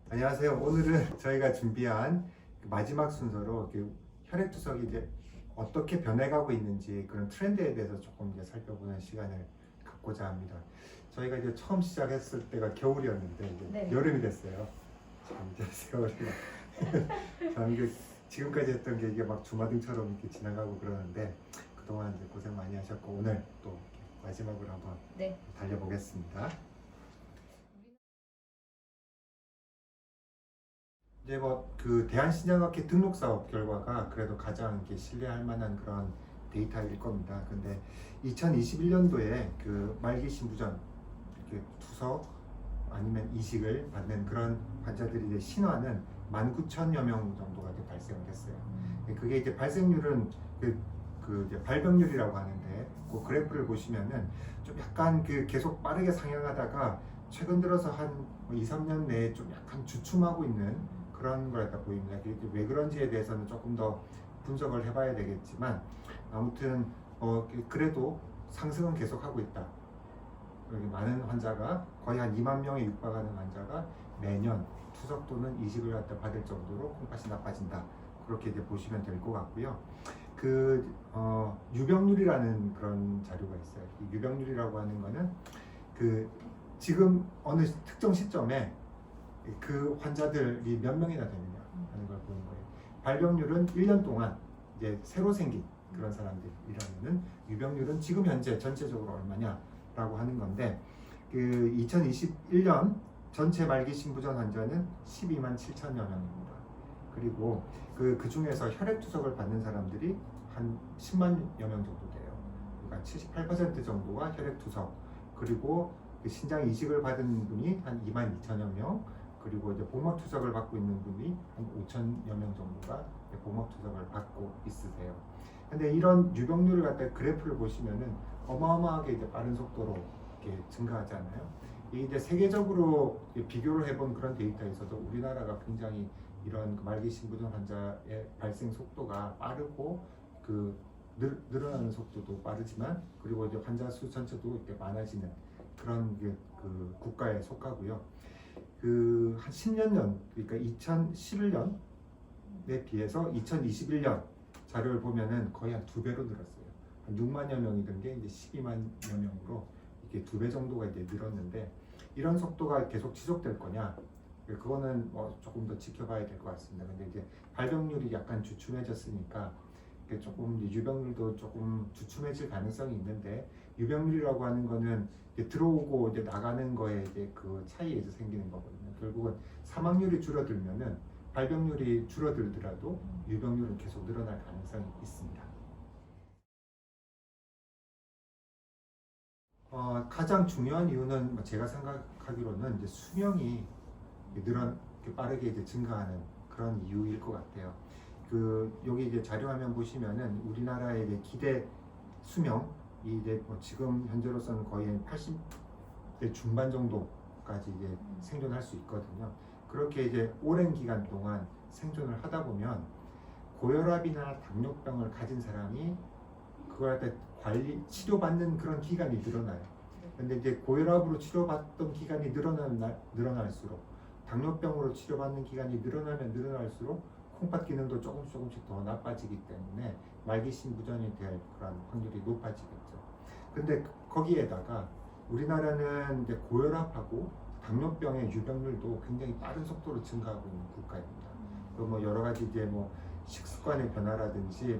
안녕하세요. 오늘은 저희가 준비한 마지막 순서로 혈액투석이 이제 어떻게 변해가고 있는지 그런 트렌드에 대해서 조금 이제 살펴보는 시간을 갖고자 합니다. 저희가 이제 처음 시작했을 때가 겨울이었는데 이제 네. 여름이 됐어요. 참 이제 세월이 참 이게 지금까지 했던 게 이게 막 주마등처럼 이렇게 지나가고 그러는데 그동안 이제 고생 많이 하셨고 오늘 또 마지막으로 한번 네. 달려보겠습니다. 이제 뭐 그 대한신장학회 등록 사업 결과가 그래도 가장 이렇게 신뢰할 만한 그런 데이터일 겁니다. 근데 2021년도에 그 말기 신부전 이렇게 투석 아니면 이식을 받는 그런 환자들이 이제 신화는 19,000여 명 정도가 이제 발생했어요. 그게 이제 발생률은 그 이제 발병률이라고 하는데 그 그래프를 보시면은 좀 약간 그 계속 빠르게 상향하다가 최근 들어서 한 2, 3년 내에 좀 약간 주춤하고 있는 그런 걸 갖다 보입니다. 왜 그런지에 대해서는 조금 더 분석을 해봐야 되겠지만 아무튼 그래도 상승은 계속하고 있다. 여기 많은 환자가 거의 한 2만 명에 육박하는 환자가 매년 투석 또는 이식을 갖다 받을 정도로 콩팥이 나빠진다. 그렇게 이제 보시면 될 것 같고요. 유병률이라는 그런 자료가 있어요. 이 유병률이라고 하는 거는 그 지금 어느 특정 시점에 그 환자들이 몇 명이나 되느냐 하는 걸 보는 거예요. 발병률은 1년 동안 이제 새로 생긴 그런 사람들이라면은 유병률은 지금 현재 전체적으로 얼마냐라고 하는 건데 그 2021년 전체 말기 신부전 환자는 12만 7천여 명입니다. 그리고 그 중에서 혈액투석을 받는 사람들이 한 10만여 명 정도 돼요. 그러니까 78% 정도가 혈액투석, 그리고 그 신장 이식을 받은 분이 한 2만 2천여 명, 그리고 이제 복막 투석을 받고 있는 분이 한 5천여 명 정도가 복막 투석을 받고 있으세요. 근데 이런 유병률을 갖다 그래프를 보시면은 어마어마하게 이제 빠른 속도로 이렇게 증가하잖아요. 이게 이제 세계적으로 비교를 해본 그런 데이터에서도 우리나라가 굉장히 이런 말기 신부전 환자의 발생 속도가 빠르고 늘어나는 속도도 빠르지만 그리고 이제 환자 수 전체도 이렇게 많아지는 그런 그 국가에 속하고요. 한 10년 전, 그러니까 2011년에 비해서 2021년 자료를 보면은 거의 한 2배로 늘었어요. 한 6만여 명이던 게 이제 12만여 명으로 이렇게 2배 정도가 이제 늘었는데 이런 속도가 계속 지속될 거냐? 그거는 뭐 조금 더 지켜봐야 될 것 같습니다. 근데 이제 발병률이 약간 주춤해졌으니까 조금 유병률도 조금 주춤해질 가능성이 있는데 유병률이라고 하는 거는 들어오고 이제 나가는 거에 이제 그 차이에서 생기는 거거든요. 결국은 사망률이 줄어들면은 발병률이 줄어들더라도 유병률은 계속 늘어날 가능성이 있습니다. 가장 중요한 이유는 제가 생각하기로는 이제 수명이 빠르게 이제 증가하는 그런 이유일 것 같아요. 여기 이제 자료 화면 보시면은 우리나라의 이제 기대 수명이 이제 지금 현재로서는 거의 80대 중반 정도까지 이제 생존할 수 있거든요. 그렇게 이제 오랜 기간 동안 생존을 하다 보면 고혈압이나 당뇨병을 가진 사람이 그걸 갖다 치료받는 그런 기간이 늘어나요. 근데 이제 고혈압으로 치료받던 기간이 늘어날수록 당뇨병으로 치료받는 기간이 늘어나면 늘어날수록 콩팥 기능도 조금씩 더 나빠지기 때문에 말기 신부전이 될 그런 확률이 높아지겠죠. 근데 거기에다가 우리나라는 이제 고혈압하고 당뇨병의 유병률도 굉장히 빠른 속도로 증가하고 있는 국가입니다. 뭐 여러 가지 이제 뭐 식습관의 변화라든지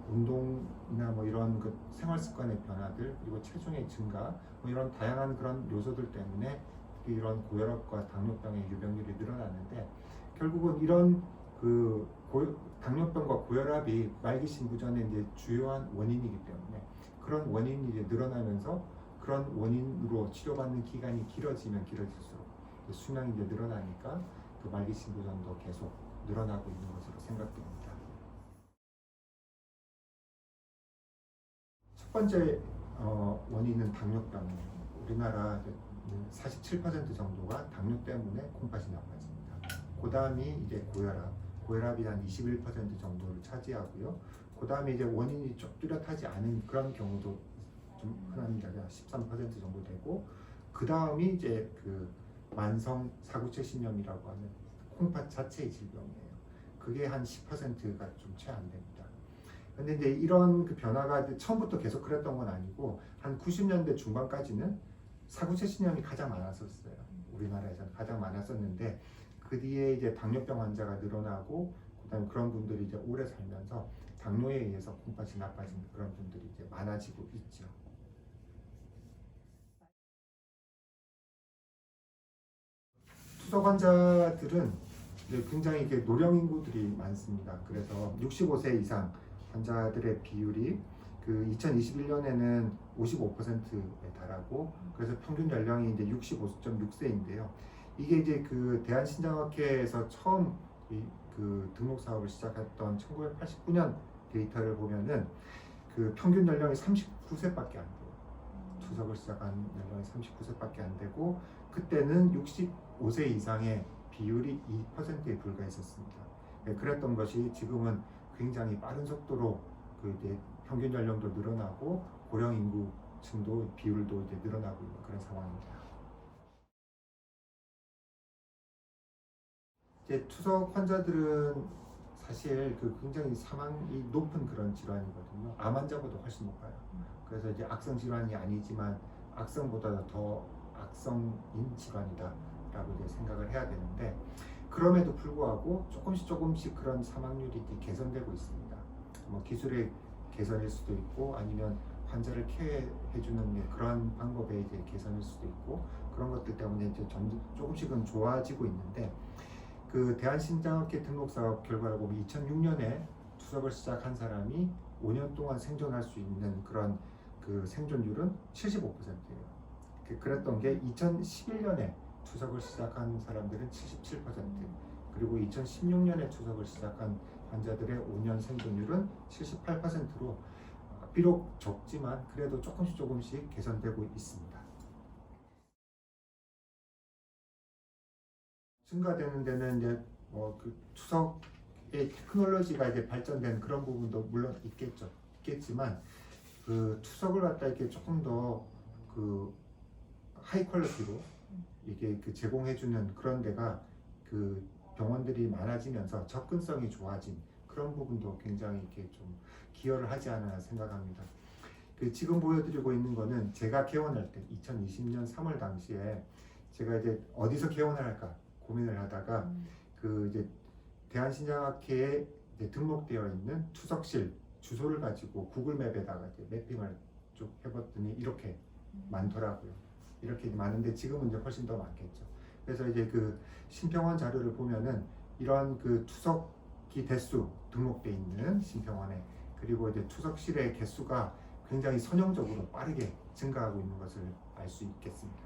운동이나 뭐 이런 생활 습관의 변화들, 그리고 체중의 증가, 뭐 이런 다양한 그런 요소들 때문에 이런 고혈압과 당뇨병의 유병률이 늘어나는데 결국은 이런 당뇨병과 고혈압이 말기 신부전의 이제 주요한 원인이기 때문에 그런 원인이 이제 늘어나면서 그런 원인으로 치료받는 기간이 길어지면 길어질수록 수명이 이제 늘어나니까 그 말기 신부전도 계속 늘어나고 있는 것으로 생각됩니다. 첫 번째 원인은 당뇨병이에요. 우리나라 47% 정도가 당뇨 때문에 콩팥이 나빠집니다. 그 다음이 이제 고혈압이 한 21% 정도를 차지하고요. 그 다음에 이제 원인이 좀 뚜렷하지 않은 그런 경우도 좀 흔합니다. 13% 정도 되고, 그 다음이 이제 만성 사구체 신염이라고 하는 콩팥 자체의 질병이에요. 그게 한 10%가 좀 채 안 됩니다. 근데 이제 이런 그 변화가 처음부터 계속 그랬던 건 아니고 한 90년대 중반까지는 사구체 신염이 가장 많았었어요. 우리나라에서는 가장 많았었는데 그 뒤에 이제 당뇨병 환자가 늘어나고 그다음에 그런 분들이 이제 오래 살면서 당뇨에 의해서 콩팥이 나빠진 그런 분들이 이제 많아지고 있죠. 투석 환자들은 굉장히 이게 노령 인구들이 많습니다. 그래서 65세 이상 환자들의 비율이 그 2021년에는 55%에 달하고 그래서 평균 연령이 이제 65.6세인데요. 이게 이제 그 대한신장학회에서 처음 그 등록 사업을 시작했던 1989년 데이터를 보면은 그 평균 연령이 39세밖에 안 돼요. 투석을 시작한 연령이 39세밖에 안 되고 그때는 65세 이상의 비율이 2%에 불과했었습니다. 그랬던 것이 지금은 굉장히 빠른 속도로 그 이제 평균 연령도 늘어나고 고령 인구층도 비율도 이제 늘어나고 있는 그런 상황입니다. 이제 투석 환자들은 사실 그 굉장히 사망이 높은 그런 질환이거든요. 암 환자보다 훨씬 높아요. 그래서 이제 악성 질환이 아니지만 악성보다 더 악성인 질환이다라고 이제 생각을 해야 되는데 그럼에도 불구하고 조금씩 그런 사망률이 이제 개선되고 있습니다. 뭐 기술의 개선일 수도 있고 아니면 환자를 케어해주는 그런 방법의 이제 개선일 수도 있고 그런 것들 때문에 이제 조금씩은 좋아지고 있는데 그 대한신장학회 등록 사업 결과를 보면 2006년에 투석을 시작한 사람이 5년 동안 생존할 수 있는 그런 그 생존율은 75%예요. 그랬던 게 2011년에 투석을 시작한 사람들은 77%, 그리고 2016년에 투석을 시작한 환자들의 5년 생존율은 78%로 비록 적지만 그래도 조금씩 개선되고 있습니다. 증가되는 데는 이제 그 투석의 테크놀로지가 이제 발전된 그런 부분도 물론 있겠지만 그 투석을 갖다 이렇게 조금 더 그 하이 퀄리티로 이게 그 제공해주는 그런 데가 그 병원들이 많아지면서 접근성이 좋아진 그런 부분도 굉장히 이렇게 좀 기여를 하지 않나 생각합니다. 그 지금 보여드리고 있는 거는 제가 개원할 때 2020년 3월 당시에 제가 이제 어디서 개원을 할까 고민을 하다가 그 이제 대한신장학회에 이제 등록되어 있는 투석실 주소를 가지고 구글맵에다가 이제 매핑을 쭉 해봤더니 이렇게 많더라고요. 이렇게 많은데 지금은 이제 훨씬 더 많겠죠. 그래서 이제 그 심평원 자료를 보면은 이런 그 투석기 대수 등록돼 있는 심평원에 그리고 이제 투석실의 개수가 굉장히 선형적으로 빠르게 증가하고 있는 것을 알 수 있겠습니다.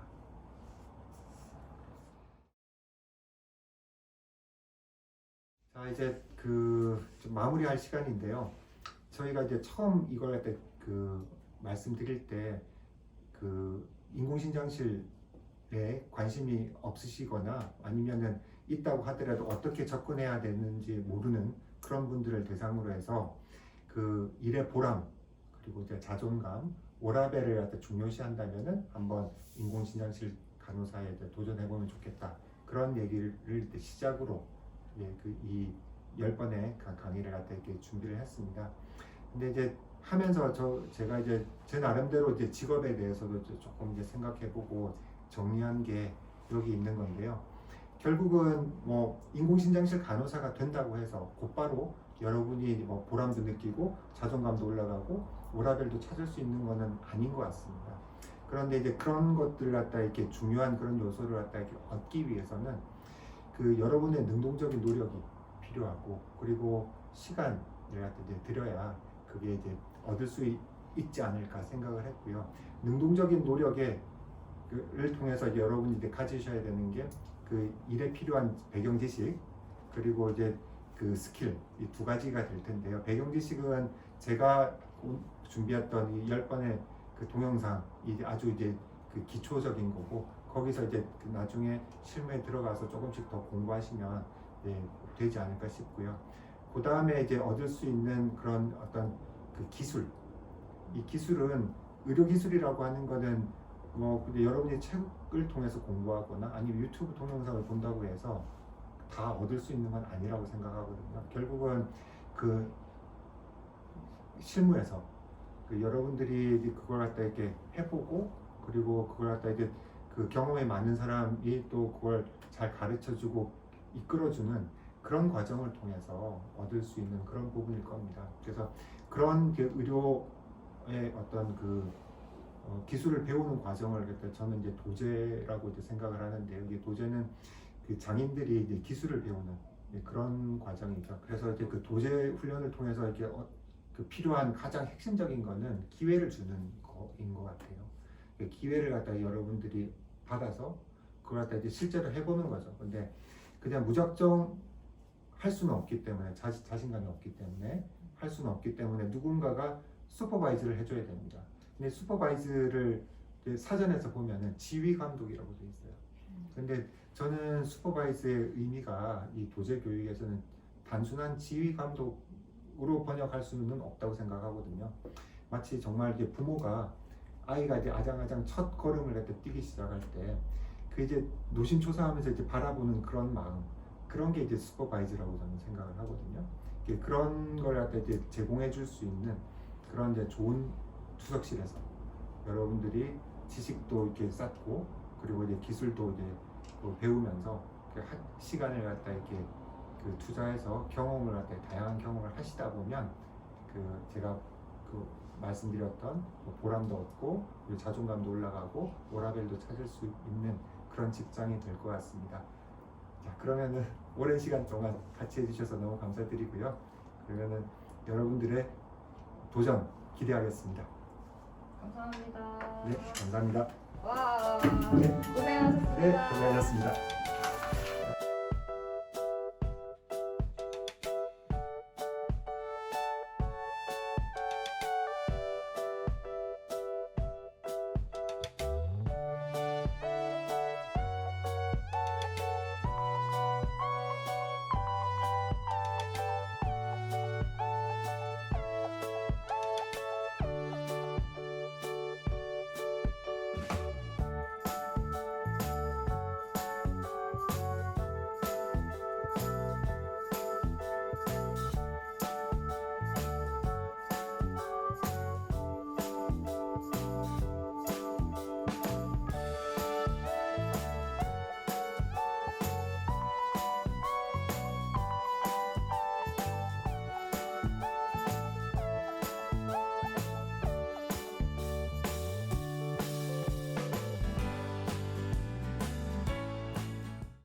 자, 이제 그 좀 마무리할 시간인데요. 저희가 이제 처음 이걸 할 때 그 말씀드릴 때 그 인공신장실에 관심이 없으시거나 아니면은 있다고 하더라도 어떻게 접근해야 되는지 모르는 그런 분들을 대상으로 해서 그 일의 보람 그리고 이제 자존감, 워라밸을 갖다 중요시한다면은 한번 인공신장실 간호사에 도전해보면 좋겠다. 그런 얘기를 시작으로 그 이 10번의 강의를 갖다 이렇게 준비를 했습니다. 근데 이제 하면서 제가 이제 제 나름대로 이제 직업에 대해서도 조금 이제 생각해보고 정리한 게 여기 있는 건데요. 결국은 뭐 인공신장실 간호사가 된다고 해서 곧바로 여러분이 뭐 보람도 느끼고 자존감도 올라가고 워라밸도 찾을 수 있는 것은 아닌 것 같습니다. 그런데 이제 그런 것들을 갖다 이렇게 중요한 그런 요소를 갖다 이렇게 얻기 위해서는 그 여러분의 능동적인 노력이 필요하고 그리고 시간을 갖다 이제 들여야 그게 이제 얻을 수 있지 않을까 생각을 했고요. 능동적인 노력을 통해서 이제 여러분이 이제 가지셔야 되는 게 그 일에 필요한 배경 지식 그리고 이제 그 스킬 이 두 가지가 될 텐데요. 배경 지식은 제가 준비했던 이 10번의 그 동영상이 아주 이제 그 기초적인 거고 거기서 이제 그 나중에 실무에 들어가서 조금씩 더 공부하시면 되지 않을까 싶고요. 그 다음에 이제 얻을 수 있는 그런 어떤 그 기술, 이 기술은 의료기술이라고 하는 거는 뭐 근데 여러분이 책을 통해서 공부하거나 아니면 유튜브 동영상을 본다고 해서 다 얻을 수 있는 건 아니라고 생각하거든요. 결국은 그 실무에서 그 여러분들이 그걸 갖다 이렇게 해보고 그리고 그걸 갖다 이제 그 경험이 많은 사람이 또 그걸 잘 가르쳐주고 이끌어주는 그런 과정을 통해서 얻을 수 있는 그런 부분일 겁니다. 그래서 그런 그 의료의 어떤 그 기술을 배우는 과정을 그때 저는 이제 도제라고 이제 생각을 하는데요. 이게 도제는 그 장인들이 이제 기술을 배우는 그런 과정이죠. 그래서 이제 그 도제 훈련을 통해서 이렇게 그 필요한 가장 핵심적인 거는 기회를 주는 거인 것 같아요. 그 기회를 갖다 여러분들이 받아서 그걸 갖다 이제 실제로 해보는 거죠. 근데 그냥 무작정 할 수는 없기 때문에 자신감이 없기 때문에 할 수는 없기 때문에 누군가가 슈퍼바이즈를 해줘야 됩니다. 근데 슈퍼바이즈를 사전에서 보면은 지휘 감독이라고 돼 있어요. 근데 저는 슈퍼바이즈의 의미가 이 도제 교육에서는 단순한 지휘 감독으로 번역할 수는 없다고 생각하거든요. 마치 정말 이제 부모가 아이가 이제 아장아장 첫 걸음을 갖다 뛰기 시작할 때 그 이제 노심초사하면서 이제 바라보는 그런 마음, 그런 게 이제 슈퍼바이즈라고 저는 생각을 하거든요. 그런 걸 갖다 이제 제공해 줄 수 있는 그런 이제 좋은 투석실에서 여러분들이 지식도 이렇게 쌓고 그리고 이제 기술도 이제 배우면서 그 시간을 갖다 이렇게 그 투자해서 경험을 갖다 다양한 경험을 하시다 보면 그 제가 그 말씀드렸던 보람도 얻고 그리고 자존감도 올라가고 워라밸도 찾을 수 있는 그런 직장이 될 것 같습니다. 자, 그러면은 오랜 시간 동안 같이 해주셔서 너무 감사드리고요. 그러면은 여러분들의 도전 기대하겠습니다. 감사합니다. 네, 감사합니다. 와, 네. 고생하셨습니다. 네, 고생하셨습니다.